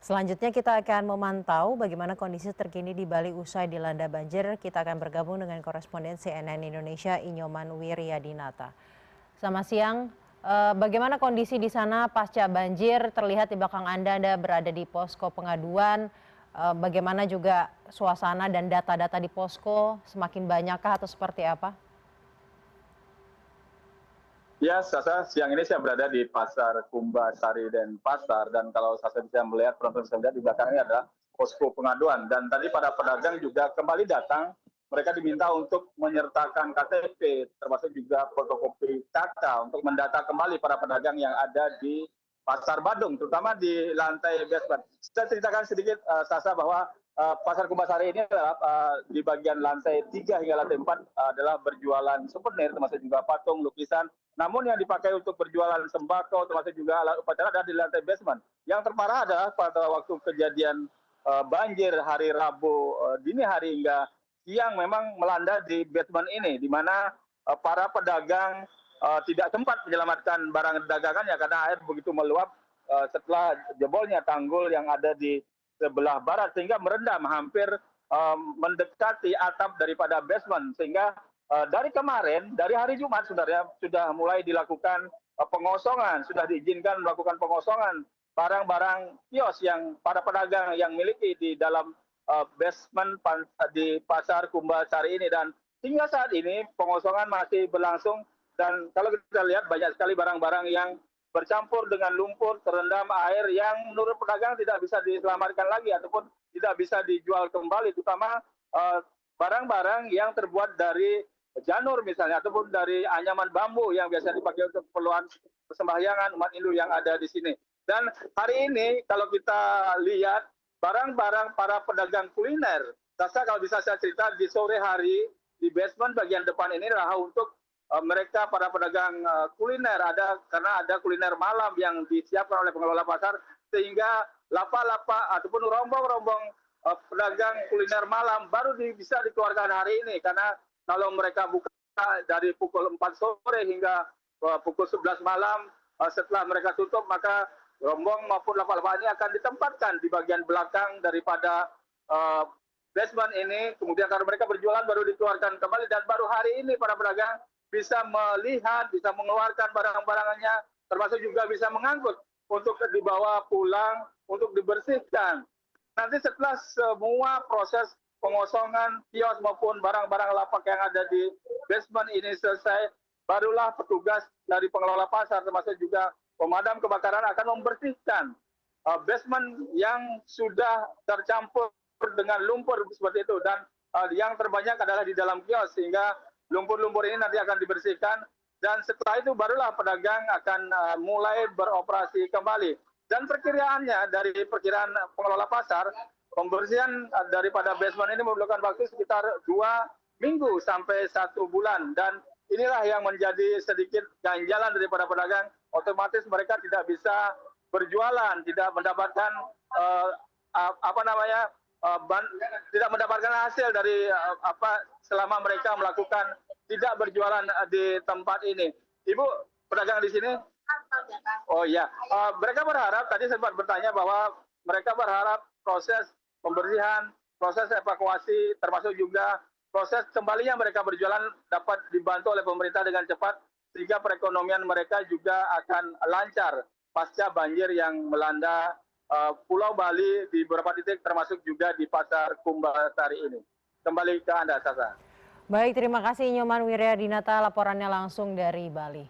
Selanjutnya kita akan memantau bagaimana kondisi terkini di Bali usai dilanda banjir. Kita akan bergabung dengan koresponden CNN Indonesia Inyoman Wiryadinata. Selamat siang, bagaimana kondisi di sana pasca banjir? Terlihat di belakang Anda berada di posko pengaduan. Bagaimana juga suasana dan data-data di posko, semakin banyakkah atau seperti apa? Ya, Sasa, siang ini saya berada di Pasar Kumbasari dan Pasar, dan kalau Sasa bisa melihat, penonton bisa melihat di belakangnya ada posko pengaduan. Dan tadi para pedagang juga kembali datang, mereka diminta untuk menyertakan KTP, termasuk juga fotokopi KK untuk mendata kembali para pedagang yang ada di Pasar Badung, terutama di lantai basement. Saya ceritakan sedikit, Sasa, bahwa Pasar Kumbasari ini adalah di bagian lantai 3 hingga lantai 4 adalah berjualan souvenir, termasuk juga patung, lukisan. Namun yang dipakai untuk berjualan sembako termasuk juga alat upacara ada di lantai basement. Yang terparah adalah pada waktu kejadian banjir hari Rabu dini hari hingga siang memang melanda di basement ini, di mana para pedagang tidak sempat menyelamatkan barang dagangannya karena air begitu meluap setelah jebolnya tanggul yang ada di sebelah barat sehingga merendam hampir mendekati atap daripada basement, sehingga dari kemarin, dari hari Jumat sebenarnya sudah mulai dilakukan pengosongan, sudah diizinkan melakukan pengosongan barang-barang kios yang para pedagang yang miliki di dalam basement di Pasar Kumbasari ini. Dan hingga saat ini pengosongan masih berlangsung, dan kalau kita lihat banyak sekali barang-barang yang bercampur dengan lumpur, terendam air yang menurut pedagang tidak bisa diselamatkan lagi ataupun tidak bisa dijual kembali, terutama barang-barang yang terbuat dari janur misalnya ataupun dari anyaman bambu yang biasa dipakai untuk keperluan persembahyangan umat Hindu yang ada di sini. Dan hari ini kalau kita lihat barang-barang para pedagang kuliner, Sasa kalau bisa saya cerita di sore hari di basement bagian depan ini adalah untuk mereka para pedagang kuliner, ada karena ada kuliner malam yang disiapkan oleh pengelola pasar, sehingga lapak-lapak ataupun rombong-rombong pedagang kuliner malam baru bisa dikeluarkan hari ini, karena kalau mereka buka dari pukul 4 sore hingga pukul 11 malam, setelah mereka tutup maka rombong maupun lapak-lapak ini akan ditempatkan di bagian belakang daripada basement ini. Kemudian karena mereka berjualan baru dikeluarkan kembali, dan baru hari ini para pedagang bisa melihat, bisa mengeluarkan barang-barangnya, termasuk juga bisa mengangkut untuk dibawa pulang, untuk dibersihkan. Nanti setelah semua proses pengosongan kios maupun barang-barang lapak yang ada di basement ini selesai, barulah petugas dari pengelola pasar termasuk juga pemadam kebakaran akan membersihkan basement yang sudah tercampur dengan lumpur seperti itu. Dan yang terbanyak adalah di dalam kios, sehingga lumpur-lumpur ini nanti akan dibersihkan, dan setelah itu barulah pedagang akan mulai beroperasi kembali. Dan perkiraannya, dari perkiraan pengelola pasar, pembersihan daripada basement ini memerlukan waktu sekitar 2 minggu sampai 1 bulan. Dan inilah yang menjadi sedikit ganjalan daripada pedagang. Otomatis mereka tidak bisa berjualan, tidak mendapatkan tidak mendapatkan hasil dari selama mereka melakukan tidak berjualan di tempat ini. Ibu pedagang di sini? Oh iya, mereka berharap, tadi sempat bertanya bahwa mereka berharap proses pembersihan, proses evakuasi, termasuk juga proses kembalinya mereka berjualan dapat dibantu oleh pemerintah dengan cepat, sehingga perekonomian mereka juga akan lancar pasca banjir yang melanda Pulau Bali di beberapa titik, termasuk juga di Pasar Kumbasari ini. Kembali ke Anda, Sasa. Baik, terima kasih Inyoman Wiryadinata laporannya langsung dari Bali.